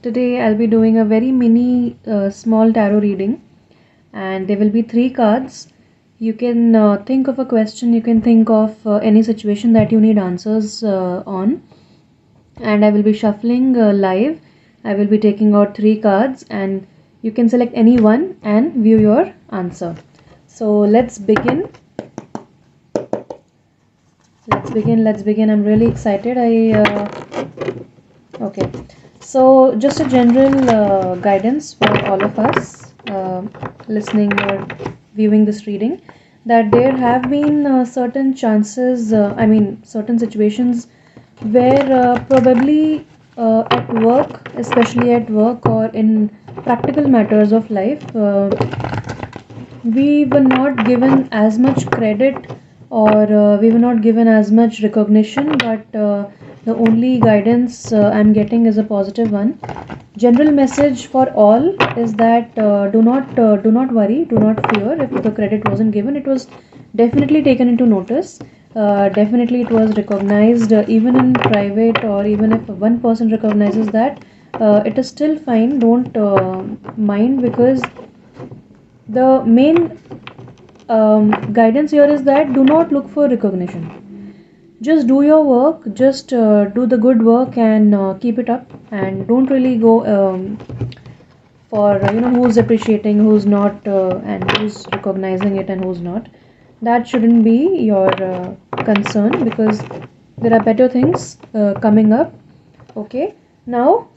Today I'll be doing a very mini small tarot reading, and there will be three cards. You can think of a question, you can think of any situation that you need answers on, and I will be shuffling live. I will be taking out three cards, and you can select any one and view your answer. So let's begin. Let's begin. I'm really excited. Okay. So just a general guidance for all of us listening or viewing this reading, that there have been certain chances, certain situations where probably at work, especially at work or in practical matters of life, we were not given as much credit, or we were not given as much recognition, but the only guidance I'm getting is a positive one. General message for all is that do not worry, do not fear if the credit wasn't given. It was definitely taken into notice. Definitely it was recognized, even in private, or even if one person recognizes that, it is still fine. Don't mind, because the main guidance here is that do not look for recognition. Just do your work, just do the good work, and keep it up, and don't really go for who's appreciating, who's not, and who's recognizing it and who's not. That shouldn't be your concern, because there are better things coming up. Okay, now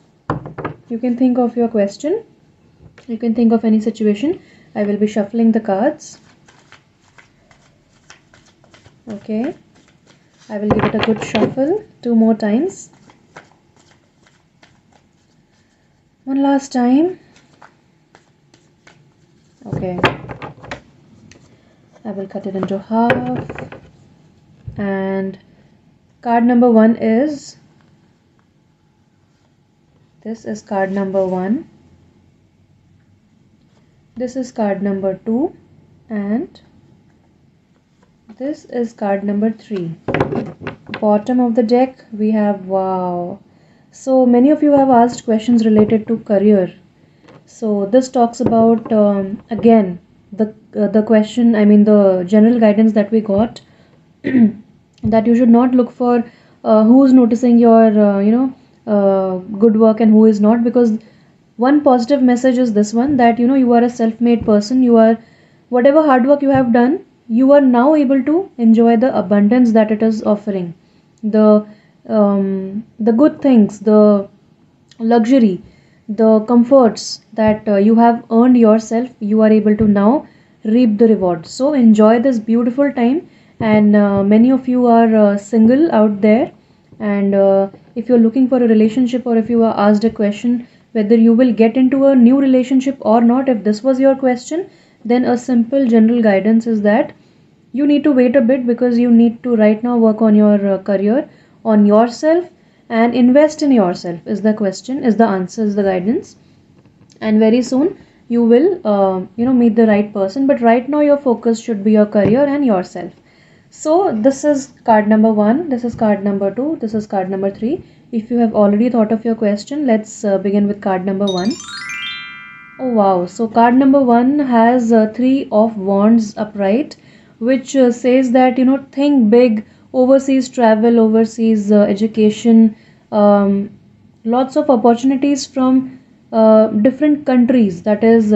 you can think of your question, you can think of any situation. I will be shuffling the cards. Okay, I will give it a good shuffle 2 more times. One last time. Okay, I will cut it into half, and card number 1 is, this is card number 1, this is card number 2, and this is card number 3. Bottom of the deck we have, wow, so many of you have asked questions related to career. So this talks about, again, the question, the general guidance that we got, that you should not look for who's noticing your good work and who is not, because one positive message is this one, that you are a self-made person. You are, whatever hard work you have done, you are now able to enjoy the abundance that it is offering, the good things, the luxury, the comforts that you have earned yourself. You are able to now reap the reward. So enjoy this beautiful time. And many of you are single out there, and if you're looking for a relationship, or if you are asked a question whether you will get into a new relationship or not, if this was your question, then a simple general guidance is that you need to wait a bit, because you need to right now work on your career, on yourself, and invest in yourself is the question, is the answer, is the guidance. And very soon you will meet the right person, but right now your focus should be your career and yourself. So this is card number 1, this is card number 2, this is card number 3. If you have already thought of your question, let's begin with card number 1. Oh wow, so card number 1 has 3 of wands upright, which says that think big, overseas travel, overseas education, um, lots of opportunities from different countries, that is,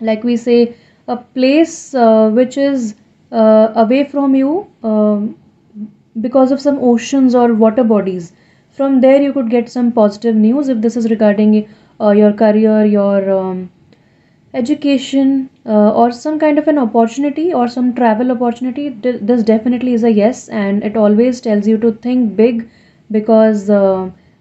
like we say, a place which is away from you, because of some oceans or water bodies. From there you could get some positive news if this is regarding your career, your education, or some kind of an opportunity, or some travel opportunity. This definitely is a yes, and it always tells you to think big, because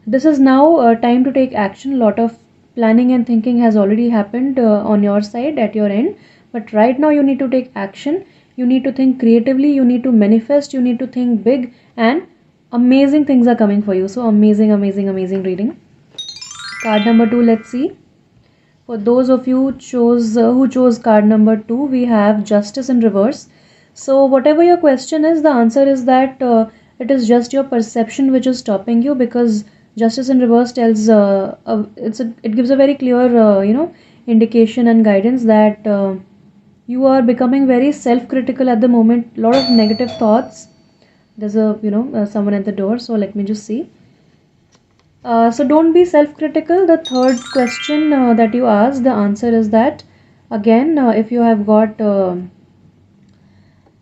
this is now time to take action. A lot of planning and thinking has already happened on your side, at your end, but right now you need to take action. You need to think creatively, you need to manifest, you need to think big, and amazing things are coming for you. So amazing, amazing, amazing reading. Card number 2, let's see. For those of you who chose card number 2, we have justice in reverse. So whatever your question is, the answer is that it is just your perception which is stopping you, because Justice in reverse tells it gives a very clear indication and guidance that you are becoming very self-critical at the moment. A lot of negative thoughts. There's a someone at the door, so let me just see. So don't be self-critical. The third question that you asked, the answer is that again, if you have got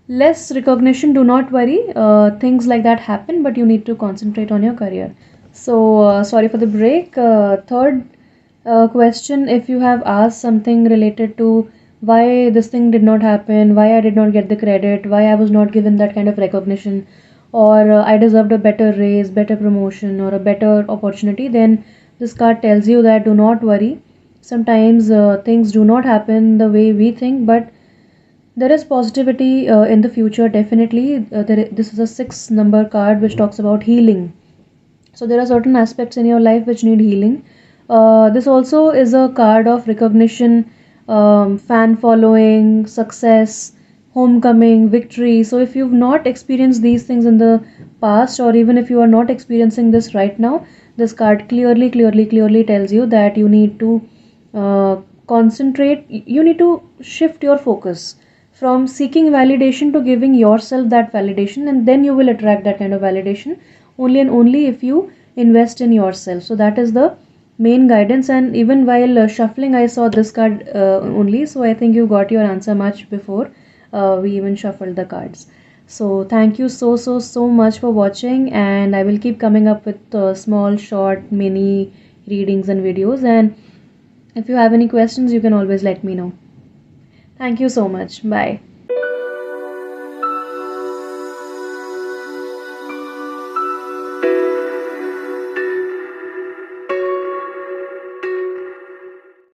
less recognition, do not worry. Things like that happen, but you need to concentrate on your career. So sorry for the break. Third question, if you have asked something related to why this thing did not happen, why I did not get the credit, why I was not given that kind of recognition, or I deserved a better raise, better promotion, or a better opportunity, then this card tells you that do not worry. Sometimes things do not happen the way we think, but there is positivity in the future. Definitely, this is a 6 number card which talks about healing. So there are certain aspects in your life which need healing. This also is a card of recognition, fan following, success, homecoming, victory. So if you've not experienced these things in the past, or even if you are not experiencing this right now, this card clearly tells you that you need to uh, concentrate. You need to shift your focus from seeking validation to giving yourself that validation, and then you will attract that kind of validation only and only if you invest in yourself. So that is the main guidance. And even while shuffling, I saw this card only, so I think you got your answer much before we even shuffled the cards. So thank you so much for watching, and I will keep coming up with small short mini readings and videos. And if you have any questions, you can always let me know. Thank you so much. Bye.